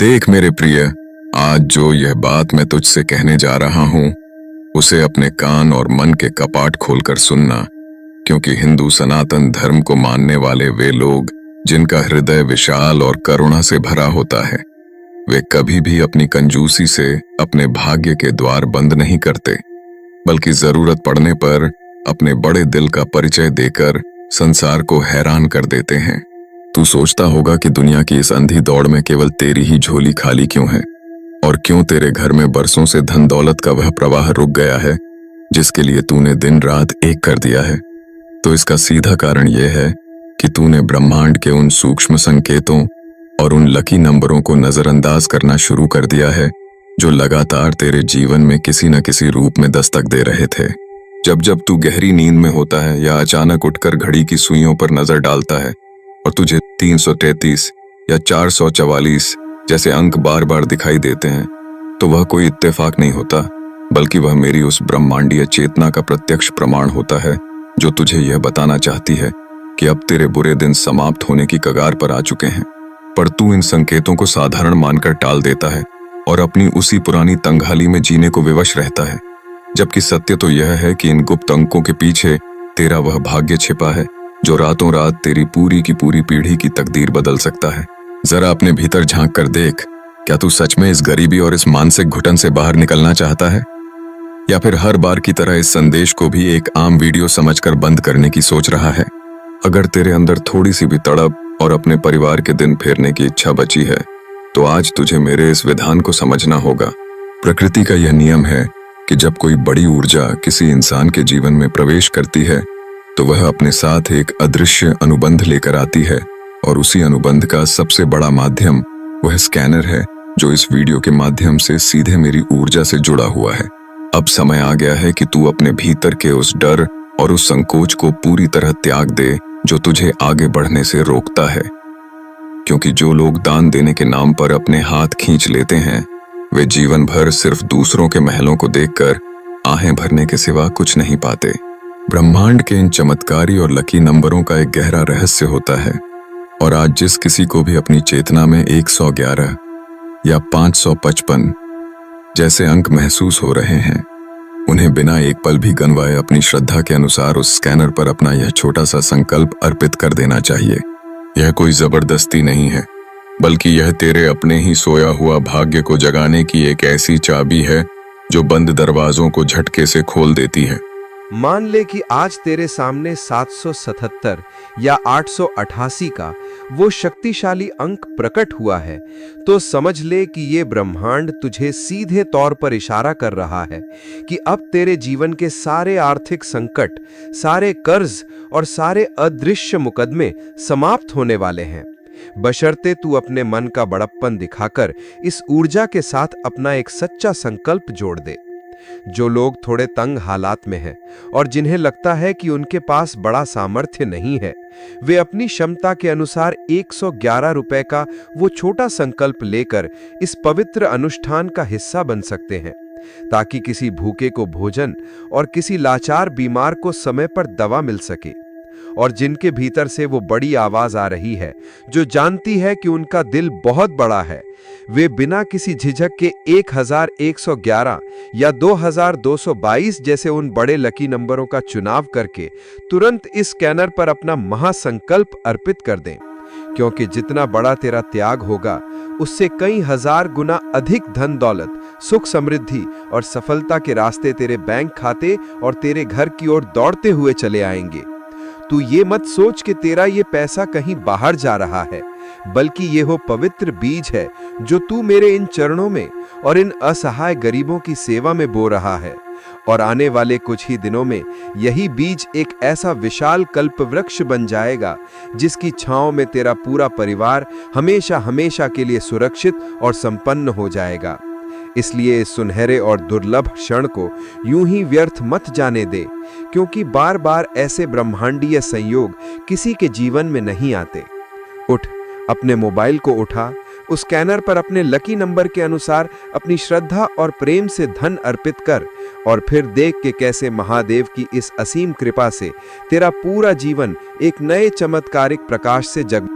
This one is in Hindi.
देख मेरे प्रिय, आज जो यह बात मैं तुझसे कहने जा रहा हूं, उसे अपने कान और मन के कपाट खोलकर सुनना, क्योंकि हिंदू सनातन धर्म को मानने वाले वे लोग जिनका हृदय विशाल और करुणा से भरा होता है, वे कभी भी अपनी कंजूसी से अपने भाग्य के द्वार बंद नहीं करते, बल्कि जरूरत पड़ने पर अपने बड़े दिल का परिचय देकर संसार को हैरान कर देते हैं। तू सोचता होगा कि दुनिया की इस अंधी दौड़ में केवल तेरी ही झोली खाली क्यों है, और क्यों तेरे घर में बरसों से धन दौलत का वह प्रवाह रुक गया है जिसके लिए तूने दिन रात एक कर दिया है। तो इसका सीधा कारण यह है कि तूने ब्रह्मांड के उन सूक्ष्म संकेतों और उन लकी नंबरों को नजरअंदाज करना शुरू कर दिया है जो लगातार तेरे जीवन में किसी न किसी रूप में दस्तक दे रहे थे। जब जब तू गहरी नींद में होता है या अचानक उठकर घड़ी की सुइयों पर नजर डालता है और तुझे 333 या 444 जैसे अंक बार बार दिखाई देते हैं, तो वह कोई इत्तेफाक नहीं होता, बल्कि वह मेरी उस ब्रह्मांडीय चेतना का प्रत्यक्ष प्रमाण होता है जो तुझे यह बताना चाहती है कि अब तेरे बुरे दिन समाप्त होने की कगार पर आ चुके हैं। पर तू इन संकेतों को साधारण मानकर टाल देता है और अपनी उसी पुरानी तंगहाली में जीने को विवश रहता है, जबकि सत्य तो यह है कि इन गुप्त अंकों के पीछे तेरा वह भाग्य छिपा है जो रातों रात तेरी पूरी की पूरी पीढ़ी की तकदीर बदल सकता है। जरा अपने भीतर झांक कर देख, क्या तू सच में इस गरीबी और इस मानसिक घुटन से बाहर निकलना चाहता है, या फिर हर बार की तरह इस संदेश को भी एक आम वीडियो समझकर बंद करने की सोच रहा है? अगर तेरे अंदर थोड़ी सी भी तड़प और अपने परिवार के दिन फेरने की इच्छा बची है, तो आज तुझे मेरे इस विधान को समझना होगा। प्रकृति का यह नियम है कि जब कोई बड़ी ऊर्जा किसी इंसान के जीवन में प्रवेश करती है, तो वह अपने साथ एक अदृश्य अनुबंध लेकर आती है, और उसी अनुबंध का सबसे बड़ा माध्यम वह स्कैनर है जो इस वीडियो के माध्यम से सीधे मेरी ऊर्जा से जुड़ा हुआ है। अब समय आ गया है कि तू अपने भीतर के उस डर और उस संकोच को पूरी तरह त्याग दे जो तुझे आगे बढ़ने से रोकता है, क्योंकि जो लोग दान देने के नाम पर अपने हाथ खींच लेते हैं, वे जीवन भर सिर्फ दूसरों के महलों को देखकर आहें भरने के सिवा कुछ नहीं पाते। ब्रह्मांड के इन चमत्कारी और लकी नंबरों का एक गहरा रहस्य होता है, और आज जिस किसी को भी अपनी चेतना में 111 या 555 जैसे अंक महसूस हो रहे हैं, उन्हें बिना एक पल भी गंवाए अपनी श्रद्धा के अनुसार उस स्कैनर पर अपना यह छोटा सा संकल्प अर्पित कर देना चाहिए। यह कोई जबरदस्ती नहीं है, बल्कि यह तेरे अपने ही सोया हुआ भाग्य को जगाने की एक ऐसी चाबी है जो बंद दरवाजों को झटके से खोल देती है। मान ले कि आज तेरे सामने 777 या 888 का वो शक्तिशाली अंक प्रकट हुआ है, तो समझ ले कि ये ब्रह्मांड तुझे सीधे तौर पर इशारा कर रहा है कि अब तेरे जीवन के सारे आर्थिक संकट, सारे कर्ज और सारे अदृश्य मुकदमे समाप्त होने वाले हैं, बशर्ते तू अपने मन का बड़प्पन दिखाकर इस ऊर्जा के साथ अपना एक सच्चा संकल्प जोड़ दे। जो लोग थोड़े तंग हालात में हैं और जिन्हें लगता है कि उनके पास बड़ा सामर्थ्य नहीं है, वे अपनी क्षमता के अनुसार 111 रुपए का वो छोटा संकल्प लेकर इस पवित्र अनुष्ठान का हिस्सा बन सकते हैं, ताकि किसी भूखे को भोजन और किसी लाचार बीमार को समय पर दवा मिल सके। और जिनके भीतर से वो बड़ी आवाज आ रही है जो जानती है कि उनका दिल बहुत बड़ा है, वे बिना किसी झिझक के 1111 या 2222 जैसे उन बड़े लकी नंबरों का चुनाव करके तुरंत इस स्कैनर पर अपना महासंकल्प अर्पित कर दें, क्योंकि जितना बड़ा तेरा त्याग होगा, उससे कई हजार गुना अधिक धन दौलत, सुख समृद्धि और सफलता के रास्ते तेरे बैंक खाते और तेरे घर की ओर दौड़ते हुए चले आएंगे। तू ये मत सोच कि तेरा ये पैसा कहीं बाहर जा रहा है, बल्कि ये वो पवित्र बीज है जो तू मेरे इन चरणों में और इन असहाय गरीबों की सेवा में बो रहा है। और आने वाले कुछ ही दिनों में यही बीज एक ऐसा विशाल कल्प वृक्ष बन जाएगा जिसकी छांव में तेरा पूरा परिवार हमेशा हमेशा के लिए सुरक्षित और संपन्न हो जाएगा। इसलिए इस सुनहरे और दुर्लभ क्षण को यूं ही व्यर्थ मत जाने दे, क्योंकि बार बार ऐसे ब्रह्मांडीय संयोग किसी के जीवन में नहीं आते। उठ, अपने मोबाइल को उठा, उस स्कैनर पर अपने लकी नंबर के अनुसार अपनी श्रद्धा और प्रेम से धन अर्पित कर, और फिर देख के कैसे महादेव की इस असीम कृपा से तेरा पूरा जीवन एक नए चमत्कारिक प्रकाश से जग